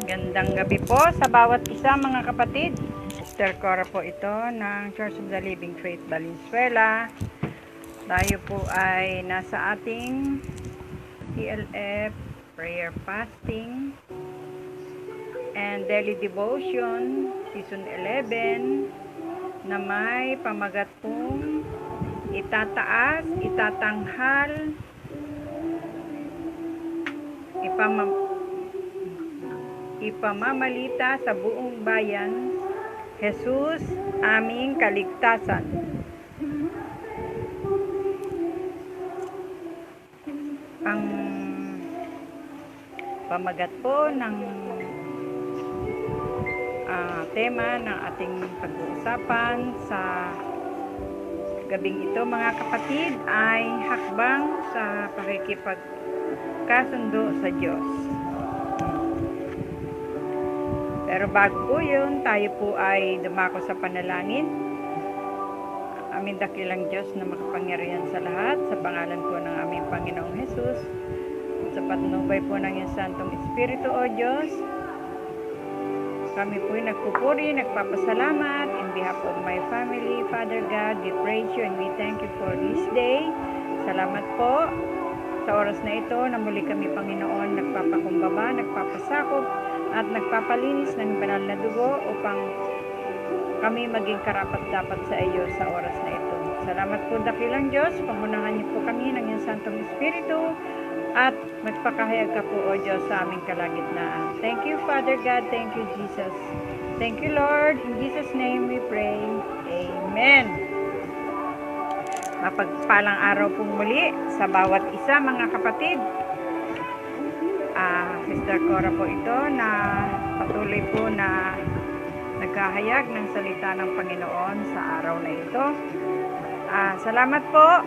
Gandang gabi po sa bawat isa mga kapatid. Sister Cora po ito ng Church of the Living Faith Valenzuela. Tayo po ay nasa ating TLF Prayer Fasting and Daily Devotion Season 11 na may pamagat pong itataas, itatanghal, ipamamalita sa buong bayan, Jesus, aming kaligtasan. Ang pamagat po ng tema ng ating pag-uusapan sa gabing ito mga kapatid ay hakbang sa pakikipagkasundo sa Diyos. Pero bago po yun, tayo po ay dumako sa panalangin. Aming dakilang Diyos na makapangyarihan sa lahat, sa pangalan po ng aming Panginoong Jesus, at sa patnubay po ng iyong Santong Espiritu, O Diyos, kami po ay nagpupuri, nagpapasalamat in behalf of my family. Father God, we praise you and we thank you for this day. Salamat po sa oras na ito na muli kami, Panginoon, nagpapakumbaba, nagpapasakop, at nagpapalinis ng banal na dugo upang kami maging karapat-dapat sa iyo sa oras na ito. Salamat po dakilang Diyos, pangunahan niyo po kami ng iyong Santong Espiritu at magpakahayag ka po, O Diyos, sa aming kalagitnaan. Thank you, Father God. Thank you, Jesus. Thank you, Lord. In Jesus' name we pray. Amen. Mapagpalang araw pong muli sa bawat isa, mga kapatid. Sister Cora po ito na patuloy po na nagkahayag ng salita ng Panginoon sa araw na ito. Salamat po.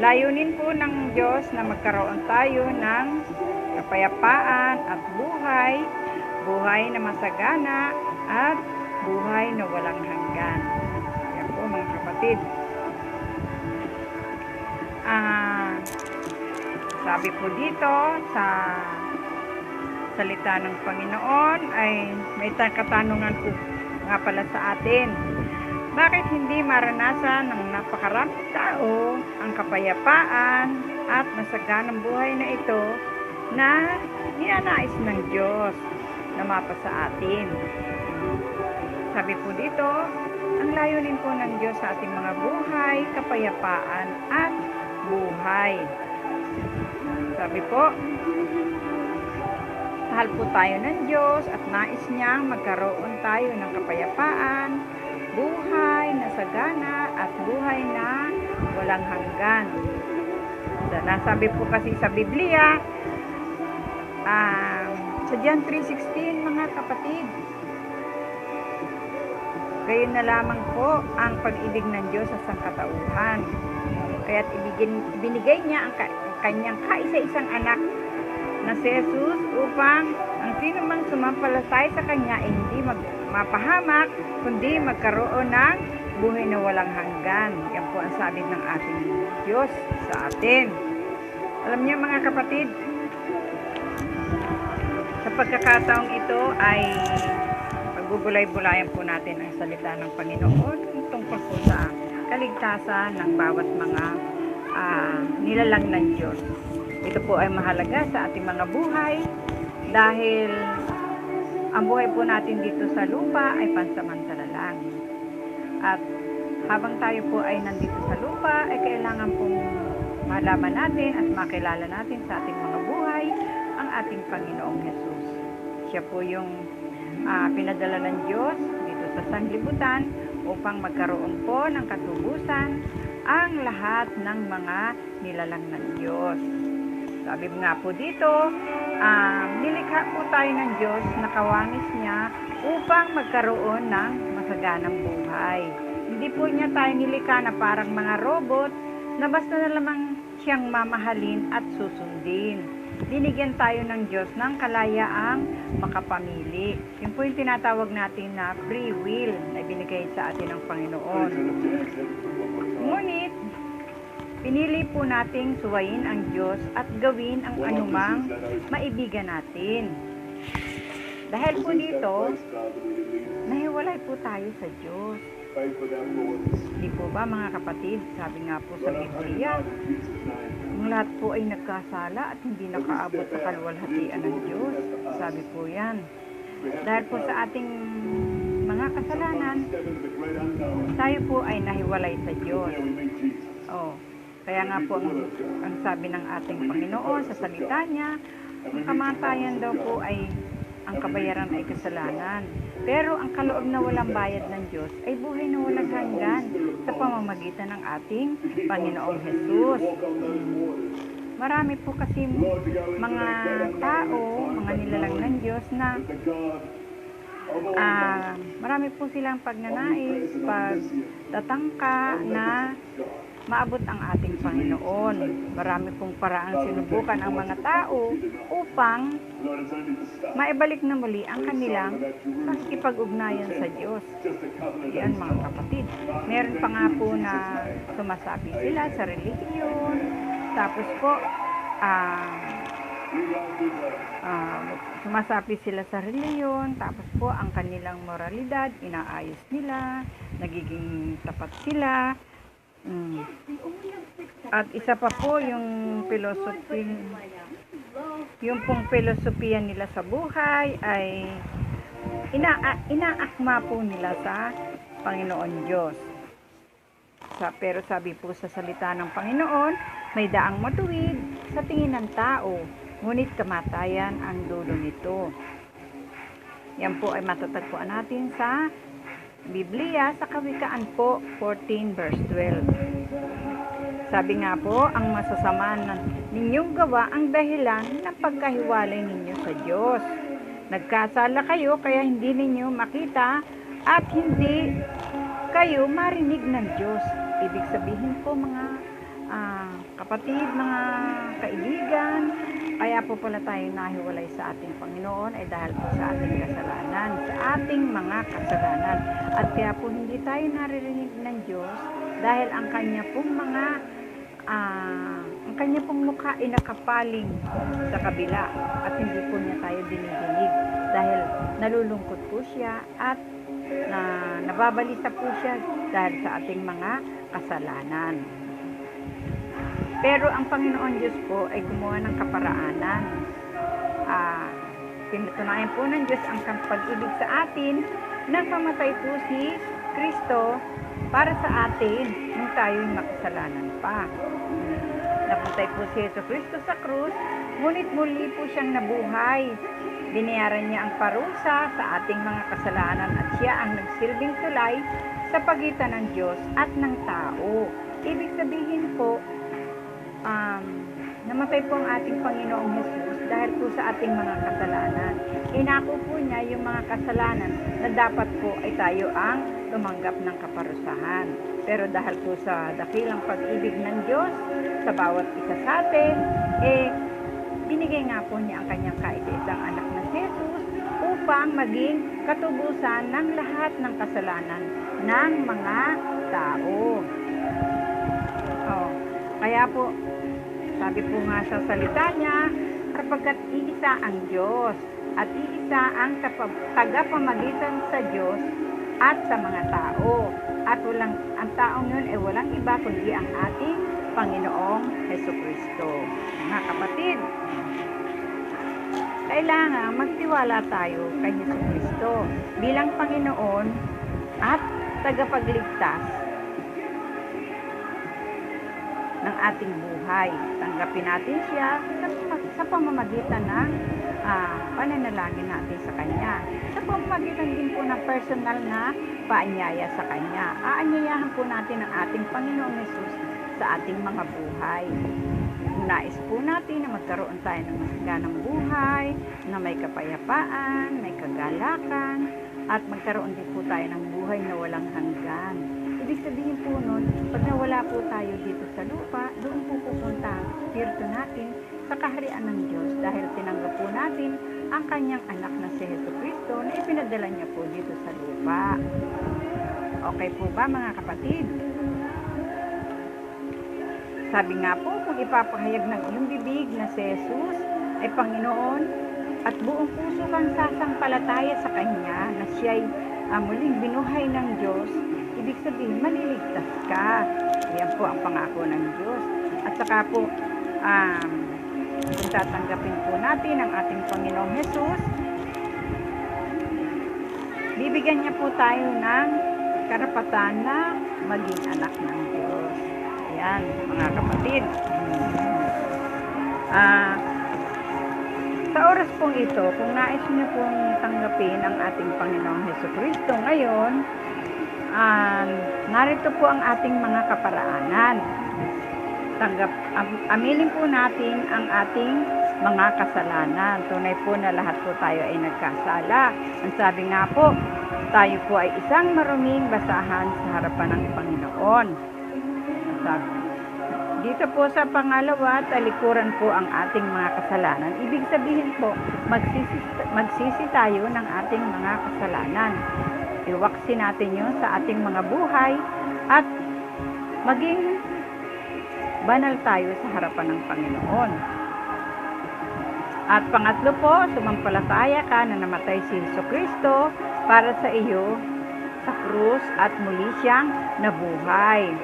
Layunin po ng Diyos na magkaroon tayo ng kapayapaan at buhay na masagana at buhay na walang hanggan. Yan po mga kapatid. Sabi po dito sa salita ng Panginoon ay may katanungan po nga pala sa atin. Bakit hindi maranasan ng napakaraming tao ang kapayapaan at masaganang buhay na ito na ninanais ng Diyos na mapasa atin? Sabi po dito, ang layunin po ng Diyos sa ating mga buhay, kapayapaan at buhay. Sabi po, mahal po tayo ng Diyos at nais niyang magkaroon tayo ng kapayapaan, buhay na sagana at buhay na walang hanggan. Nasabi po kasi sa Biblia, sa John 3:16, mga kapatid, gayon na lamang po ang pag-ibig ng Diyos sa sangkatauhan. Kaya't ibinigay niya ang kanyang kaisa-isang anak na si Jesus upang ang sino mang sumampalataya sa kanya ay hindi mapahamak kundi magkaroon ng buhay na walang hanggan. Yan po ang sabi ng ating Diyos sa atin. Alam niyo mga kapatid, sa pagkakataong ito ay pagbubulay-bulayan po natin ang salita ng Panginoon tungkol po sa kaligtasan ng bawat mga nilalang ng Diyos. Ito po ay mahalaga sa ating mga buhay dahil ang buhay po natin dito sa lupa ay pansamantala lang. At habang tayo po ay nandito sa lupa, ay kailangan pong malaman natin at makilala natin sa ating mga buhay ang ating Panginoong Jesus. Siya po yung pinadala ng Diyos dito sa sanglibutan upang magkaroon po ng katubusan ang lahat ng mga nilalang ng Diyos. Sabi nga po dito, nilikha po tayo ng Diyos na kawangis niya upang magkaroon ng masaganang buhay. Hindi po niya tayo nilikha na parang mga robot na basta na lamang siyang mamahalin at susundin. Binigyan tayo ng Diyos ng kalayaang makapamili. Yun po yung tinatawag natin na free will na binigay sa atin ng Panginoon. Ngunit, pinili po nating suwayin ang Diyos at gawin ang anumang maibigan natin. Dahil po dito, nahiwalay po tayo sa Diyos. Di po ba mga kapatid, sabi nga po sa Biblia, ang lahat po ay nagkasala at hindi nakaabot sa kaluwalhatian ng Diyos. Sabi po yan. Dahil po sa ating mga kasalanan, tayo po ay nahiwalay sa Diyos. Kaya nga po ang sabi ng ating Panginoon sa salita niya, ang kamatayan daw po ay ang kabayaran ay kasalanan. Pero ang kaloob na walang bayad ng Diyos ay buhay na walang hanggan sa pamamagitan ng ating Panginoong Hesus. Marami po kasi mga tao, mga nilalang ng Diyos na marami po silang pagnanais, pagtatangka na maabot ang ating Panginoon. Marami pong paraang sinubukan ang mga tao upang maibalik na muli ang kanilang pakikipag-ugnayan sa Diyos. Yan mga kapatid. Meron pa nga po na sumasabi sila sa relihiyon. Tapos po, sumasapi sila sa reliyon, tapos po ang kanilang moralidad inaayos nila, nagiging tapat sila. At isa pa po yung philosophy, yung pong filosofiya nila sa buhay ay inaakma po nila sa Panginoon Diyos. Pero sabi po sa salita ng Panginoon, may daang matuwid sa tingin ng tao, ngunit kamatayan ang dulo nito. Yan po ay matatagpuan natin sa Biblia sa Kawikaan po 14 verse 12. Sabi nga po, ang masasama ninyong gawa ang dahilan ng pagkahiwalay ninyo sa Diyos. Nagkasala kayo kaya hindi ninyo makita at hindi kayo marinig ng Diyos. Ibig sabihin po mga kapatid, mga kaibigan, kaya po pala tayo nahiwalay sa ating Panginoon ay dahil po sa ating kasalanan, sa ating mga kasalanan. At kaya po hindi tayo naririnig ng Diyos dahil ang kanya pong mukha ay nakapaling sa kabila at hindi po niya tayo dinidinig dahil nalulungkot po siya at nababalisa po siya dahil sa ating mga kasalanan. Pero ang Panginoon Diyos po ay gumawa ng kaparaanan. Pinatunayan po ng Diyos ang pag-ibig sa atin nang pamatay po si Kristo para sa atin nung tayo'y makasalanan pa. Napunta po si Yesu Kristo sa krus, ngunit muli po siyang nabuhay. Binayaran niya ang parusa sa ating mga kasalanan at siya ang nagsilbing tulay sa pagitan ng Diyos at ng tao. Ibig sabihin po, namatay po ang ating Panginoong Hesus dahil po sa ating mga kasalanan. Inako po niya yung mga kasalanan na dapat po ay tayo ang tumanggap ng kaparusahan. Pero dahil po sa dakilang pag-ibig ng Diyos sa bawat isa sa atin, binigay nga po niya ang kanyang kaisa-isang anak na si Jesus upang maging katubusan ng lahat ng kasalanan ng mga tao. Kaya po, sabi po nga sa salita niya, kapagkat iisa ang Diyos at iisa ang tagapamagitan sa Diyos at sa mga tao. At ang taong yun ay walang iba kundi ang ating Panginoong Hesukristo. Mga kapatid, kailangan magtiwala tayo kay Hesukristo bilang Panginoon at tagapagligtas ng ating buhay. Tanggapin natin siya sa pamamagitan ng pananalangin natin sa Kanya. Sa pamamagitan din po ng personal na paanyaya sa Kanya. Aanyayahan po natin ang ating Panginoong Hesus sa ating mga buhay. Nais po natin na magkaroon tayo ng masaganang buhay, na may kapayapaan, may kagalakan, at magkaroon din po tayo ng buhay na walang hanggan. Ibig sabihin po nun, pag nawala po tayo dito sa lupa, doon po pupunta ang spirito natin sa kaharian ng Diyos dahil tinanggap po natin ang kanyang anak na si Jesucristo na ipinadala niya po dito sa lupa. Okay po ba mga kapatid? Sabi nga po, kung ipapahayag ng iyong bibig na si Jesus ay Panginoon at buong puso kang sasampalataya sa Kanya na siya'y muling binuhay ng Diyos, ibig sabihin, maliligtas ka. Yan po ang pangako ng Diyos. At saka po, kung tatanggapin po natin ang ating Panginoong Jesus, bibigyan niya po tayo ng karapatan na maging anak ng Diyos. Ayan, mga kapatid. Sa oras pong ito, kung nais niyo pong tanggapin ang ating Panginoong Jesucristo ngayon, narito po ang ating mga kaparaanan. Aminin po natin ang ating mga kasalanan. Tunay po na lahat po tayo ay nagkasala. Ang sabi nga po, tayo po ay isang maruming basahan sa harapan ng Panginoon. Dito po sa pangalawa, talikuran po ang ating mga kasalanan. Ibig sabihin po, magsisi tayo ng ating mga kasalanan. Iwaksi natin yun sa ating mga buhay at maging banal tayo sa harapan ng Panginoon. At pangatlo po, sumampalataya ka na namatay si Jesucristo para sa iyo sa krus at muli siyang nabuhay.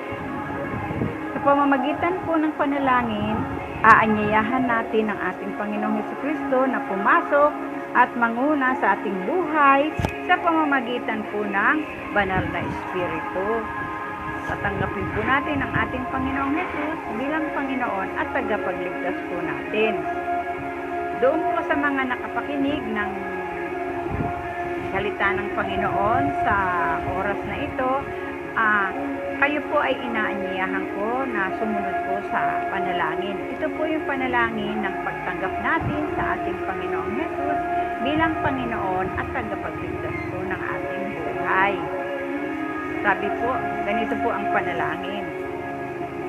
Sa pamamagitan po ng panalangin, aanyayahan natin ang ating Panginoong Jesucristo na pumasok at manguna sa ating buhay sa pamamagitan po ng banal na Espiritu. Tatanggapin po natin ang ating Panginoong Jesus bilang Panginoon at tagapagligtas po natin. Doon po sa mga nakapakinig ng salita ng Panginoon sa oras na ito, kayo po ay inaanyayahan ko na sumunod po sa panalangin. Ito po yung panalangin ng pagtanggap natin sa ating Panginoong Jesus bilang Panginoon at tagapagligtas po ng ating buhay. Sabi po, ganito po ang panalangin.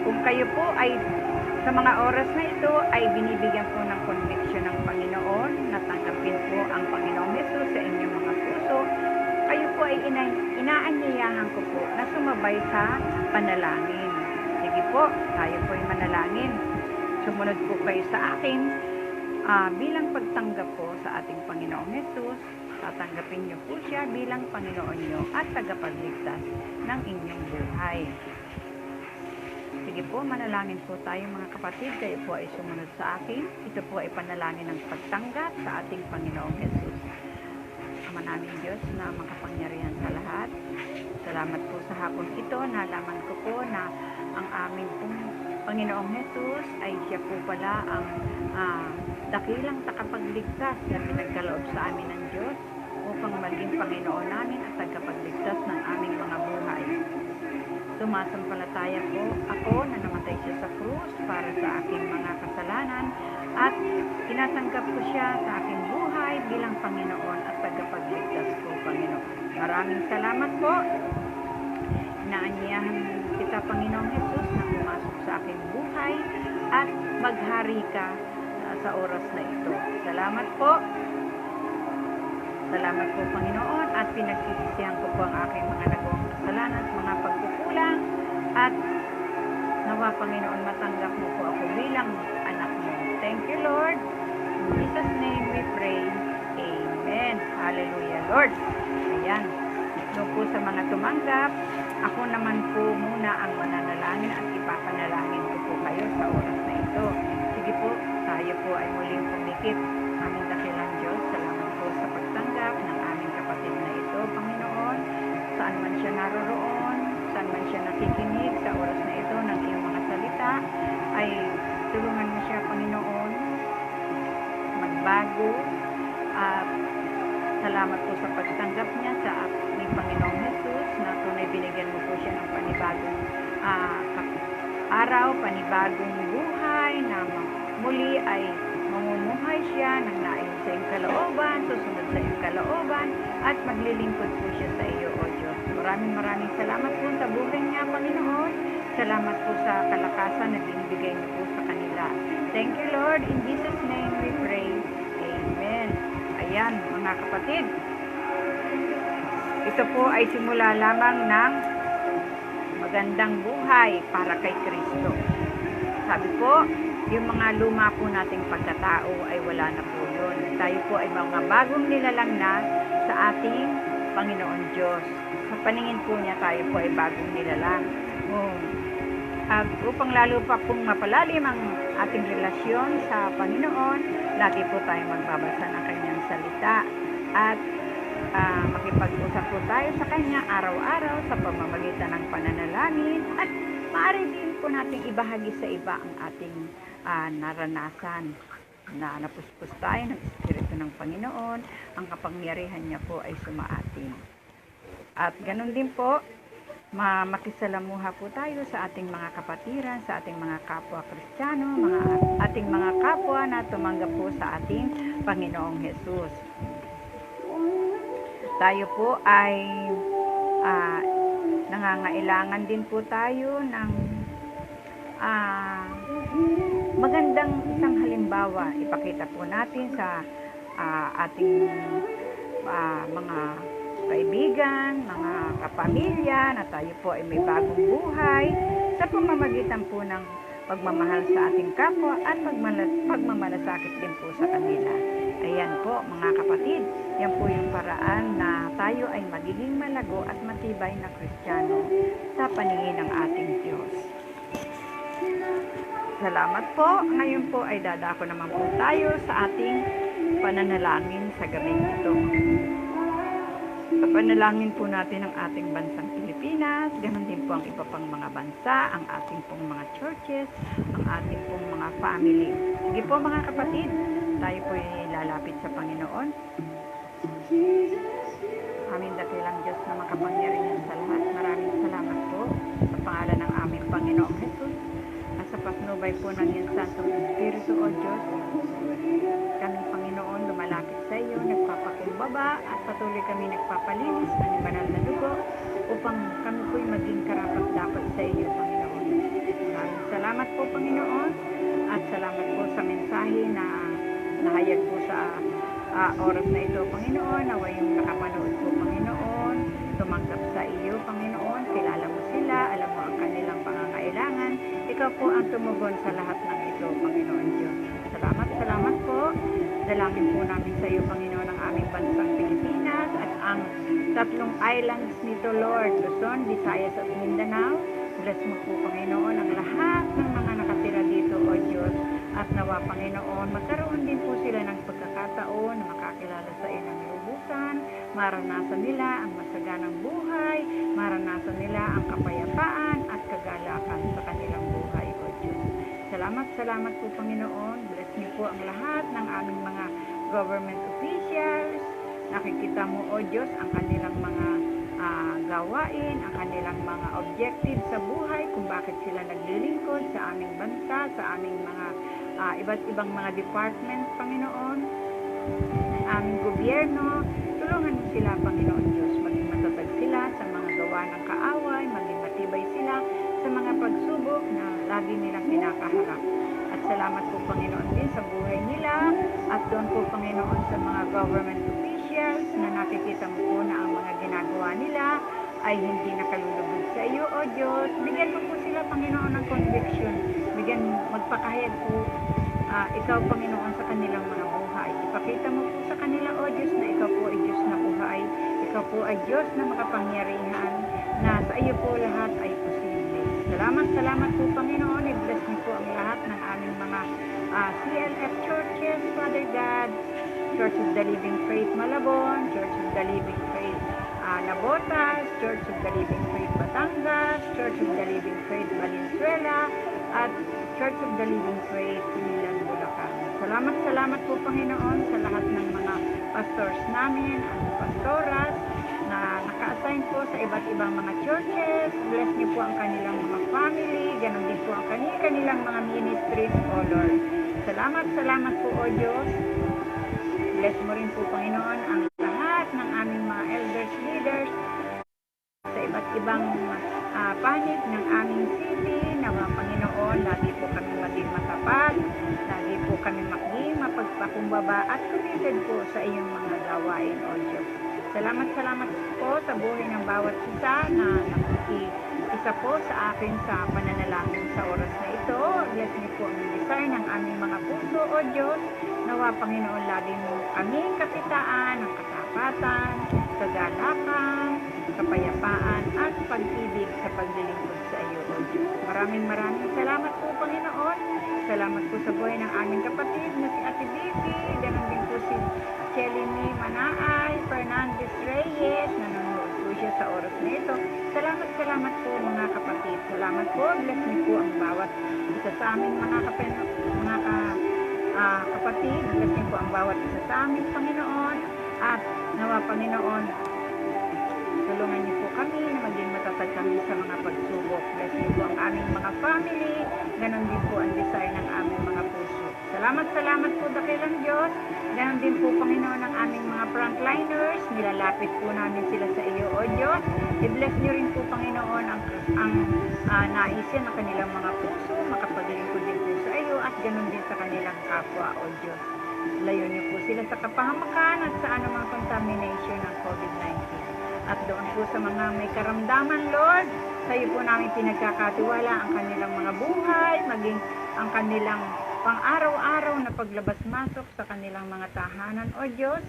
Kung kayo po ay sa mga oras na ito ay binibigyan po ng conviction ng Panginoon na tanggapin po ang Panginoong Jesus sa inyong mga puso, kayo po ay inaanyayahan ko po na sumabay sa panalangin. Sige po, tayo po ay manalangin. Sumunod po kayo sa akin bilang pagtanggap po sa ating Panginoong Jesus. Tatanggapin niyo po siya bilang Panginoon niyo at tagapagligtas ng inyong buhay. Sige po, manalangin po tayo mga kapatid. Kayo po ay sumunod sa akin. Ito po ay panalangin ng pagtanggap sa ating Panginoong Jesus. Ama namin Diyos na makapangyarihan sa lahat. Salamat po sa hapon ito. Nalaman ko po na ang aming pong Panginoong Jesus ay siya po pala ang dakilang takapagligtas na pinagkaloob sa amin ng Diyos upang maging Panginoon namin at tagapagligtas ng aming mga buhay. Sumasampalataya po ako na namatay siya sa krus para sa aking mga kasalanan at tinatanggap ko siya sa aking buhay bilang Panginoon at tagapagligtas ko, Panginoon. Maraming salamat po. Inaanyayahan kita, Panginoong Jesus, na pumasok sa aking buhay at maghari ka sa oras na ito. Salamat po. Salamat po, Panginoon, at pinagsisisihan ko po ang aking mga nagawang kasalanan at mga pagkukulang at nawa, Panginoon, matanggap mo po ako bilang anak mo. Thank you, Lord. In Jesus' name we pray. Amen. Hallelujah, Lord. Ayan. Doon po sa mga tumanggap, ako naman po muna ang mananalangin at ipapanalangin ko po kayo sa oras na ito. Sige po, tayo po ay muling pumikit. Aming dakilang Diyos, salamat po sa pagtanggap ng aming kapatid na ito, Panginoon. Saan man siya naroroon, saan man siya nakikinig sa oras na ito ng iyong mga salita, ay tulungan mo siya, Panginoon, magbago. At salamat po sa pagtanggap niya sa aming Panginoong Jesus na tunay binigyan mo po siya ng panibagong araw, panibagong buhay na muli ay mamumuhay siya ng naayon sa iyong kalooban, susunod sa iyong kalooban at maglilingkod po siya sa iyo, O Diyos. Maraming salamat po sa buhay niya, Panginoon. Salamat po sa kalakasan na binibigay niyo po sa kanila. Thank you, Lord. In Jesus' name we pray. Amen. Ayan, mga kapatid. Ito po ay simula lamang ng magandang buhay para kay Kristo. Sabi po, yung mga luma po nating pagkatao ay wala na po yun. Tayo po ay mga bagong nilalang na sa ating Panginoon Diyos. Sa paningin po niya, tayo po ay bagong nilalang. At upang lalo pa pong mapalalim ang ating relasyon sa Panginoon, lagi po tayong magbabasa ng kanyang salita at makipag-usap po tayo sa kanya araw-araw sa pamamagitan ng pananalangin at maaari din po nating ibahagi sa iba ang ating naranasan na napuspos tayo ng Espiritu ng Panginoon, ang kapangyarihan niya po ay sumaating. At ganun din po, makisalamuha po tayo sa ating mga kapatiran, sa ating mga kapwa Kristiyano, ating mga kapwa na tumanggap po sa ating Panginoong Hesus. Tayo po ay nangangailangan din po tayo ng magandang isang halimbawa. Ipakita po natin sa ating mga kaibigan, mga kapamilya na tayo po ay may bagong buhay sa pamamagitan po ng pagmamahal sa ating kapwa at pagmamalasakit din po sa kanila. Ayan po mga kapatid, yan po yung paraan na tayo ay magiging malago at matibay na Kristiyano sa paningin ng ating Diyos. Salamat po. Ngayon po ay dadako naman po tayo sa ating pananalangin sa gabing ito. Panalangin po natin ang ating bansang Pilipinas, ganoon din po ang iba pang mga bansa, ang ating pong mga churches, ang ating pong mga family. Sige po mga kapatid, tayo po ay lalapit sa Panginoon. Aming dakilang Diyos na makapangyarihan sa lahat. Maraming salamat po sa pangalan ng aming Panginoong Jesus at sa patnubay po ng iyong Santong Espiritu o Diyos. Kami Panginoon lumalapit sa iyo, nagpapakumbaba at patuloy kami nagpapalinis ng banal na dugo upang kami po'y maging karapat-dapat sa iyo, Panginoon. Maraming salamat po, Panginoon, at salamat po sa mensahe na nahayag po sa oras na ito, Panginoon. Nawa yung nakapanood po, Panginoon, tumanggap sa iyo, Panginoon. Kilala mo sila, alam mo ang kanilang pangangailangan. Ikaw po ang tumugon sa lahat ng ito, Panginoon Diyos. Salamat po. Dalangin po namin sa iyo, Panginoon, ang aming bansang Pilipinas at ang tatlong islands nito, Lord, Luzon, Visayas at Mindanao. Bless mo po, Panginoon, ang lahat ng mga nakatira dito, O Diyos. At nawa, Panginoon, magkaroon din po sila ng pagkakataon na makakilala sa iyo ng lubusan, maranasan nila ang masaganang buhay, maranasan nila ang kapayapaan at kagalakan sa kanilang buhay, O Diyos. Salamat po, Panginoon. Bless niyo po ang lahat ng aming mga government officials. Nakikita mo, O Diyos, ang kanilang mga gawain, ang kanilang mga objectives sa buhay, kung bakit sila naglilingkod sa aming bansa, sa aming mga iba't ibang mga departments, Panginoon, ng aming gobyerno. Tulungan mo sila, Panginoon Diyos, maging matatag sila sa mga gawa ng kaaway, maging matibay sila sa mga pagsubok na lagi nilang kinakaharap. At salamat po, Panginoon, din sa buhay nila at doon po, Panginoon, sa mga government officials na nakikita mo po na ang mga ginagawa nila ay hindi nakalulugod sa iyo, O Diyos. Bigyan mo po sila, Panginoon, ng conviction. Magpakahayag po ikaw, Panginoon, sa kanilang mga buhay. Ipakita mo po sa kanila, O Diyos, na ikaw po ay Diyos na buhay. Ikaw po ay Diyos na makapangyarihan, na sa iyo po lahat ay posible. Salamat po, Panginoon. I-bless niyo po ang lahat ng aming mga CLF churches, Father God, Church of the Living Faith Malabon, Church of the Living Faith Nabotas, Church of the Living Faith Batangas, Church of the Living Faith Valenzuela, at Church of the Living Faith Milan, Bulacan. Salamat po, Panginoon, sa lahat ng mga pastors namin, ang pastoras na naka-assign po sa iba't ibang mga churches. Bless niyo po ang kanilang mga family, ganon din po ang kanilang mga ministries, O Lord. Salamat po, O Diyos. Bless mo rin po, Panginoon, ang lahat ng aming mga elders, leaders sa iba't ibang panig ng aming city. Nawa, Panginoon, lagi po kami maging matapat, lagi po kami maging mapagpakumbaba at committed po sa iyong mga gawain, O Diyos. Salamat po sa buhay ng bawat isa na isa po sa akin sa pananalangin sa oras na ito. Bless niyo po ang desire ng aming mga puso, O Diyos. Nawa, Panginoon, lagi mo kaming kakitaan, ang katapatan, kagalakan, kapayapaan, at pag-ibig sa paglilingkod sa iyo, O Diyos. Maraming salamat po, Panginoon. Salamat po sa buhay ng aming kapatid na si Ate Vicky, ganon din po si Chelini Manaay, Fernandez Reyes, nanonood po siya sa oras na ito. Salamat po mga kapatid. Salamat po. Bless niyo po ang bawat isa sa aming mga kapatid. Bless niyo po ang bawat isa sa aming Panginoon. At nawa, Panginoon, tulungan niyo po kami na maging matatag kami sa mga pagsubok. Bless niyo po ang aming mga family. Ganon din po ang desire ng aming mga puso. Salamat po dakilang Diyos. Ganon din po, Panginoon, ang aming mga frontliners. Nilalapit po namin sila sa iyo, O Diyos. I-bless niyo rin po, Panginoon, ang naisin ng kanilang mga puso. Makapaglingkod din po sa iyo at ganon din sa kanilang kapwa, O Diyos. Layo niyo po sila sa kapahamakan at sa anumang contamination ng COVID-19. At doon po sa mga may karamdaman, Lord, sa iyo po namin pinagkakatiwala ang kanilang mga buhay, maging ang kanilang pang-araw-araw na paglabas-masok sa kanilang mga tahanan, O Diyos.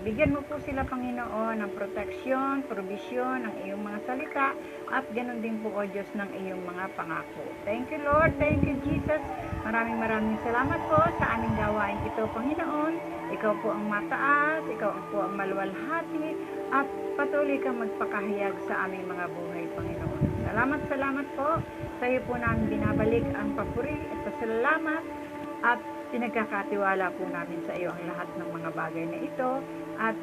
Bigyan mo po sila, Panginoon, ng proteksyon, probisyon, ng iyong mga salita, at ganoon din po, O Diyos, ng iyong mga pangako. Thank you, Lord. Thank you, Jesus. Maraming salamat po sa aming gawain ito, Panginoon. Ikaw po ang mataas, ikaw po ang maluwalhati, at patuloy kang magpakahayag sa aming mga buhay, Panginoon. Salamat po. Sa iyo po namin binabalik ang papuri at pasalamat at pinagkakatiwala po namin sa iyo ang lahat ng mga bagay na ito at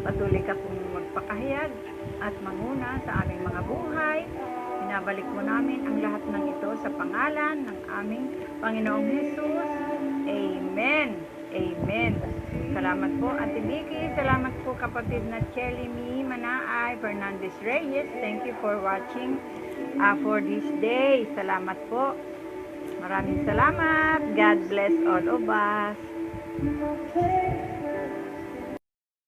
patuloy ka pong magpakahayag at manguna sa aming mga buhay. Binabalik po namin ang lahat ng ito sa pangalan ng aming Panginoong Jesus. Amen. Amen. Salamat po, Ate Vicky. Salamat po, kapatid na Chelini Manaay, Fernandez Reyes. Thank you for watching for this day. Salamat po. Maraming salamat. God bless all of us.